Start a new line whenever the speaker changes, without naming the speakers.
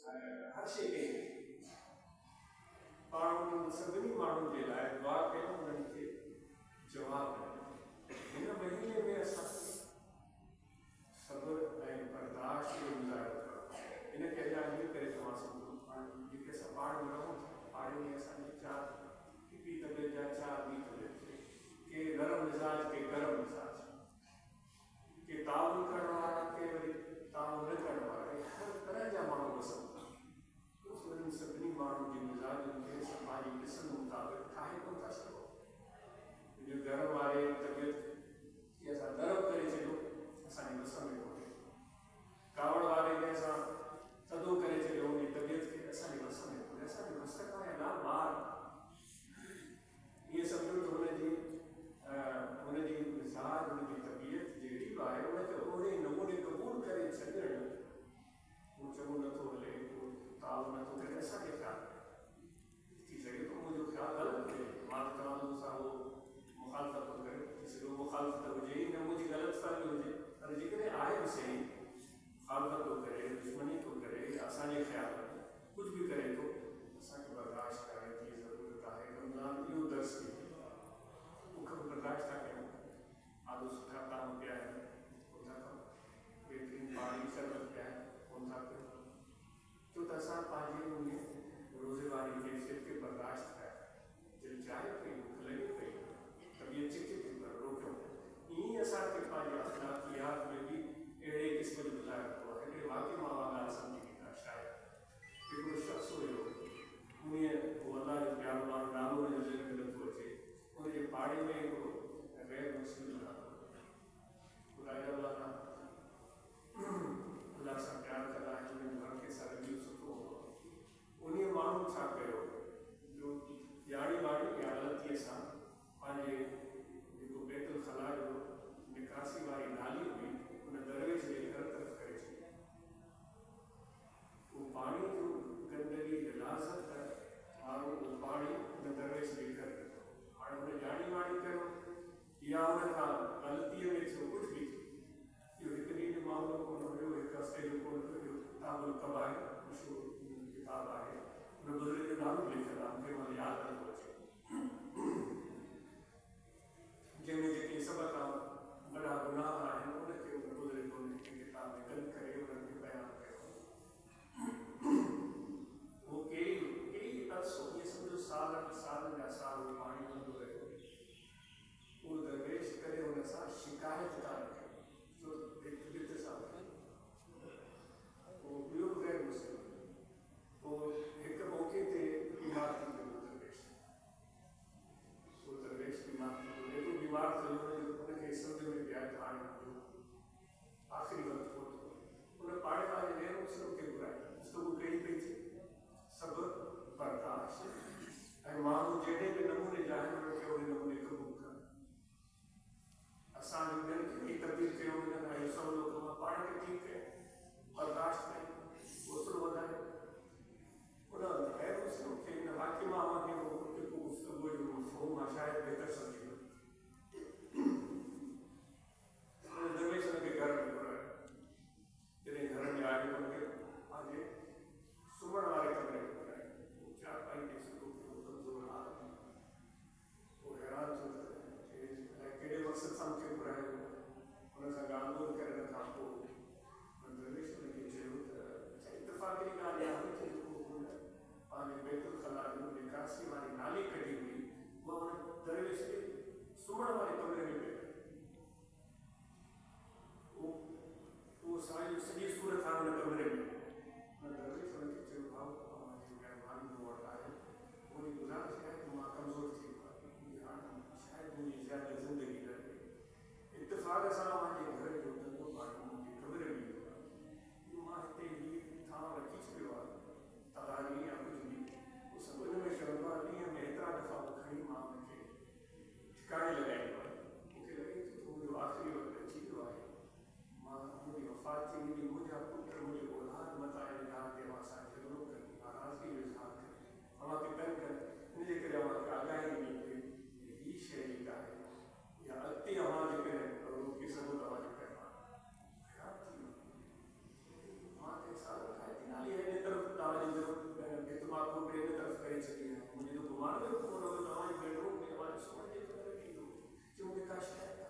हर शइ कई पाण सभिनी माण्हुनि जे लाइ दुआ कयूं, उन्हनि खे जवाबु ॾिनो। हिन महीने में असांखे सब्र ऐं बर्दाश्त जो मुज़ाहिरो करणो। इन खे अञा हीअं करे तव्हां सम्झो, जेके असां पाण में रहूं था, पाड़े में असांजे चारि हिकिड़ी तबियत जा चारि ॿी तबियत थे, के नरम मिज़ाज, के गरम मिज़ाज, के ताउन करण वारा, के वरी ताउन न करण वारा, हर तरह जा माण्हू वसनि था। उन्हनि सभिनी माण्हुनि जे मिज़ाजनि खे असां पंहिंजी क़िस्म मुताबिक़ ठाहे कोन था सघूं। घर वारे तबियत खे असां नरम करे छॾियो, असांजी वस में कोन्हे। कावड़ वारे खे असां थधो करे छॾियो, उन तबियत खे असांजी वस में कोन्हे। असांजी वस खां अञा ॿार ईअं सम्झो त हुनजी मिज़ाज, हुनजी तबियत जहिड़ी बि आहे, उनखे ओड़े नमूने क़बूल करे छॾणु, उहो चङो नथो हले, उहो ताल नथो करे। असांखे ख़्यालु थी सघे थो मुंहिंजो ख़्यालु ग़लति थिए, मां त तव्हां सां उहो मुखालफ़त थो करे, थी सघे मुखालफ़त हुजे ई न, मुंहिंजी ग़लतफ़हमी हुजे, पर जेकॾहिं आहे बि सही, मुखालफ़त थो करे, दुश्मनी थो करे, असांजे ख़्याल में कुझु बि करे थो, असांखे बर्दाश्त करण जी ज़रूरत आहे। रमज़ान इहो दर्स ॾिए, बुख बि बर्दाश्त था कयूं, आलू सुठा ताम पिया आहिनि, कोन था कयूं, बहितरीनु पाणी शरबत पिया आहिनि, कोन था कयूं, छो त असां पंहिंजे उन रोज़े वारी कैफ़ियत खे बर्दाश्त कया। दिलि चाहे पई, बुख लॻे पई, तबियत चिके थी, पर रोकियो। ईअं असांखे पंहिंजे अख़लाक़ियात में बि अहिड़े क़िस्म जो गुज़ारियो आहे। हिकिड़े वाक़ई मां ॻाल्हि सम्झी वेंदा, शायदि हिकिड़ो शख़्स हुयो, उहो अलाह जो प्यारो माण्हू, नालो हुनजो ज़हन में नथो अचे, उनजे पाड़े में हिकिड़ो गैर मुस्लिम अलाह सां प्यारु कंदा आहिनि, उन्हनि घर खे सां रहियो सुठो हो। उन माण्हू छा कयो, जो ॼाणी वाणी या ग़लतीअ सां पंहिंजे जेको बैतुल ख़ला जो निकासी वारी नाली हुई, उन दरवेश जे हर तरफ़ करे छॾी। उहो पाणी जो गंदगी हिलाज़त वारो उहो पाणी उन दरवेश जे घर विधो। हाणे हुन ॼाणी वाणी कयो या हुन खां ग़लतीअ में थियो, कुझु बि थियो, इहो हिकु ॾींहं जो मामिलो कोन हुयो, हिकु हफ़्ते जो कोन हुयो। किताबुल कबाइर मशहूरु किताबु आहे, हुन बुज़ुर्ग जो नालो लिखियलु आहे, मूंखे मां यादि नथो अचे, जंहिंमें जेके सभ खां वॾा गुनाह आहिनि उनखे उन बुज़ुर्ग उन किताब में गॾु करे उन्हनि खे बयानु कयो। उहो कहिड़ी अर्सो, इहे सम्झो सालनि जा साल उहो पाणी हूंदो रहियो। उहो दरवेश करे हुन सां शिकायत था रखे, जो दित सां उहो ॿियो गैर मुस्लिम, पोइ हिकु मौक़े ते बीमार थी वियो दरवेश। उहो दरवेश बीमार थी वियो, एॾो बीमार थियो हुनखे सम्झ में पिया त हाणे आख़िरी वक़्तु पहुतो। उन पाड़े वारे गैर मुस्लिम खे घुराई, गुफ़्तगू कई पई थिए, सब्र बर्दाश्त, ऐं माण्हू जहिड़े बि नमूने जा आहिनि उनखे ओड़े नमूने क़बूल कनि। असां ॿियनि खे बि तब्दील कयूं, हिन खां इहो सवलो कमु आहे, पाण खे ठीकु कयूं, बर्दाश्त कयूं, हौसलो वधायूं। उन गैर मुस्लिम खे हिन वाक़ई मां जेको गुफ़्तगूअ जो मफ़हूम आहे शायदि बहितर सम्झी वियो। दरवेश हुनखे घर में घुरायो, जॾहिं घर में आयो हुनखे पंहिंजे सुम्हण वारे कमरे में घुरायो। चारपाई ते सुठो पियो, कमज़ोर हाल, पोइ हैरान थियो त कहिड़े मक़सद सां मूंखे घुरायो। हुन सां ॻाल्हि ॿोल करण खां पोइ दरवेश हुनखे चयो त इतफ़ाक़ी ॻाल्हि आहे, हुनखे जेको हुन पंहिंजे बैतुल ख़ला जो निकासी वारी नाली कढी हुई, उहा हुन दरवेश खे सुम्हण वारे कमरे में पई। उहो सॼी सूरत आहे हुन कमरे में। हुन दरवेश हुनखे चयो, भाऊ तव्हांजी महिरबानी मूं वटि आहे, मुंहिंजी गुज़ारिश आहे त मां कमज़ोर थी वियो आहे, हाणे शायदि मुंहिंजी ज़्यादा ज़िंदगी न रहे। इतफ़ाक़ सां मुंहिंजे घर जो धंधो पाणी मुंहिंजे कमरे में ईंदो आहे, मां हिते हीअ थां रखी छॾियो आहे, तलारी या कुझु बि, उहो सभु हिन में चवंदो आहे। ॾींहं में एतिरा दफ़ा खणी मां हुनखे ठिकाणे लॻाईंदो आहियां। मूंखे लॻे थो त मुंहिंजो आख़िरी वक़्तु अची वियो आहे, मां मुंहिंजी वफ़ात थी, मुंहिंजा पुट मुंहिंजे बाबू टे तरफ़ करे छॾी मुंहिंजो घुमाइण जो पूरो नवां बेडरूम में वारी सोने जे कलर की जो मूंखे का शइ